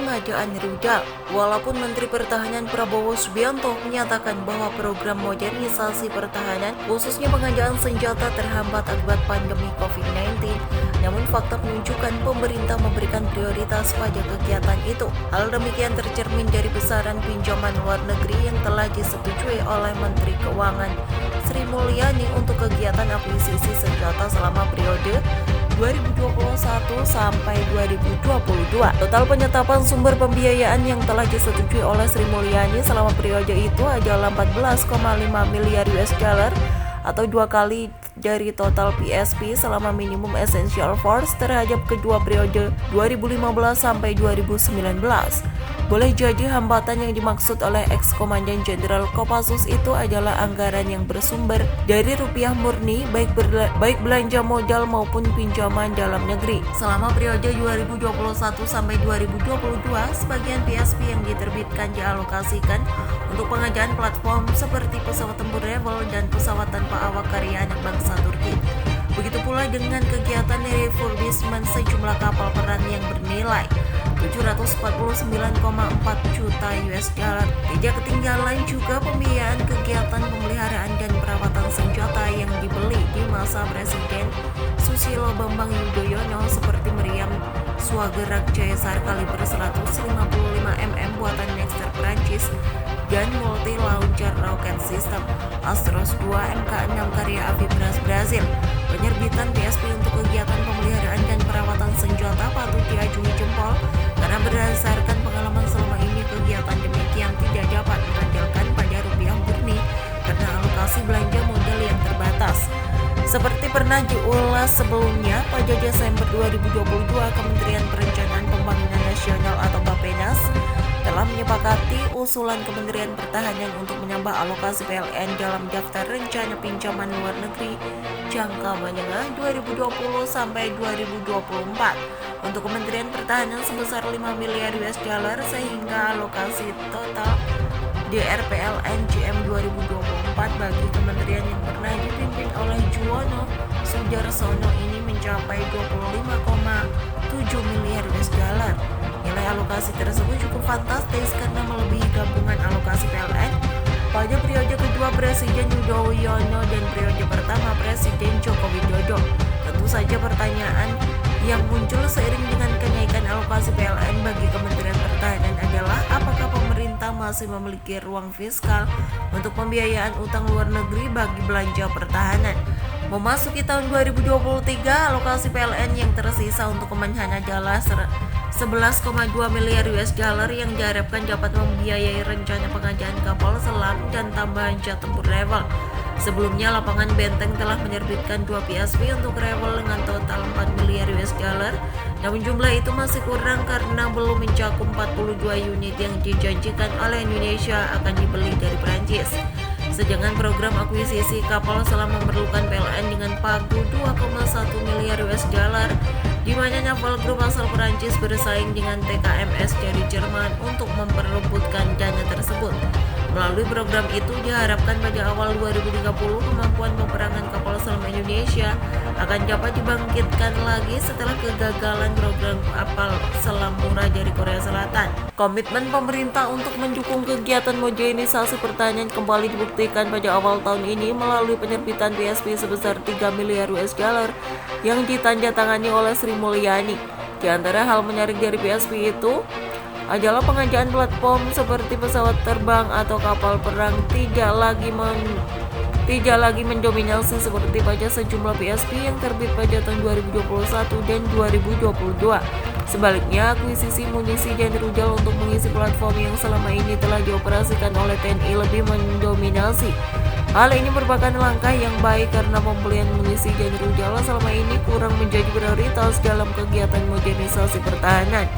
pengadaan rudal. Walaupun Menteri Pertahanan Prabowo Subianto menyatakan bahwa program modernisasi pertahanan, khususnya pengadaan senjata terhambat akibat pandemi COVID-19, namun fakta menunjukkan pemerintah memberikan prioritas pada kegiatan itu. Hal demikian tercermin dari besaran pinjaman luar negeri yang telah disetujui oleh Menteri Keuangan Sri Mulyani untuk kegiatan akuisisi senjata selama periode 2021 sampai 2022. Total penyetapan sumber pembiayaan yang telah disetujui oleh Sri Mulyani selama periode itu adalah 14,5 miliar US dollar atau 2 kali dari total PSP selama minimum essential force terhadap kedua periode 2015 sampai 2019. Boleh jadi hambatan yang dimaksud oleh ex-Komandan Jenderal Kopassus itu adalah anggaran yang bersumber dari rupiah murni, baik belanja modal maupun pinjaman dalam negeri. Selama periode 2021 sampai 2022, sebagian PSP yang diterbitkan dialokasikan untuk pengadaan platform seperti pesawat tempur Rafale dan pesawat tanpa awak karya anak bangsa Turki. Begitu pula dengan kegiatan refurbishment sejumlah kapal perang yang bernilai 749,4 juta US dollar. Tidak ketinggalan juga pembiayaan kegiatan pemeliharaan dan perawatan senjata yang dibeli di masa Presiden Susilo Bambang Yudhoyono seperti meriam Swagerak Caesar kaliber 155 mm buatan Nexter Prancis dan multi-launcher rocket system Astros 2 Mk6 karya Avibras Brazil. Penerbitan PSP untuk kegiatan pemeliharaan dan perawatan senjata patut diacungi jempol karena berdasarkan pengalaman selama ini kegiatan demikian tidak dapat mengandalkan pada rupiah murni karena alokasi belanja modal yang terbatas. Seperti pernah diulas sebelumnya, pada Desember 2022 Kementerian Perencanaan Pembangunan Nasional atau Bappenas telah menyepakati usulan Kementerian Pertahanan untuk menambah alokasi PLN dalam daftar rencana pinjaman luar negeri jangka menengah 2020 sampai 2024 untuk Kementerian Pertahanan sebesar 5 miliar US dollar sehingga alokasi total DRPLN JM 2024 bagi kementerian yang pernah dipimpin oleh Juwono Sudarsono ini mencapai 25,7 miliar US dollar. Nilai alokasi tersebut cukup fantastis karena melebihi gabungan alokasi PLN pada periode kedua Presiden Yudhoyono dan periode pertama Presiden Joko Widodo. Tentu saja pertanyaan yang muncul seiring dengan kenaikan alokasi PLN bagi Kementerian Pertahanan adalah apakah pemerintah masih memiliki ruang fiskal untuk pembiayaan utang luar negeri bagi belanja pertahanan. Memasuki tahun 2023, alokasi PLN yang tersisa untuk Kemenhan adalah 11,2 miliar US dollar yang diharapkan dapat membiayai rencana pengadaan kapal selam dan tambahan jet tempur Rafale. Sebelumnya, Lapangan Benteng telah menerbitkan 2 PSP untuk Rafale dengan total 4 miliar US dollar. Namun jumlah itu masih kurang karena belum mencakup 42 unit yang dijanjikan oleh Indonesia akan dibeli dari Prancis. Sedangkan program akuisisi kapal selam memerlukan PLN dengan pagu 2,1 miliar US dollar, di mana Naval Group asal Perancis bersaing dengan TKMS dari Jerman untuk memperebutkan dana tersebut. Melalui program itu diharapkan pada awal 2030 kemampuan peperangan kapal selam Indonesia akan dapat dibangkitkan lagi setelah kegagalan program kapal selam murah dari Korea Selatan. Komitmen pemerintah untuk mendukung kegiatan modernisasi pertahanan kembali dibuktikan pada awal tahun ini melalui penerbitan PSP sebesar 3 miliar US dollar yang ditandatangani oleh Sri Mulyani. Di antara hal menarik dari PSP itu adalah pengadaan platform seperti pesawat terbang atau kapal perang tidak lagi mendominasi seperti pada sejumlah PSP yang terbit pada tahun 2021 dan 2022. Sebaliknya, akuisisi munisi dan rudal untuk mengisi platform yang selama ini telah dioperasikan oleh TNI lebih mendominasi. Hal ini merupakan langkah yang baik karena pembelian munisi dan rudal selama ini kurang menjadi prioritas dalam kegiatan modernisasi pertahanan.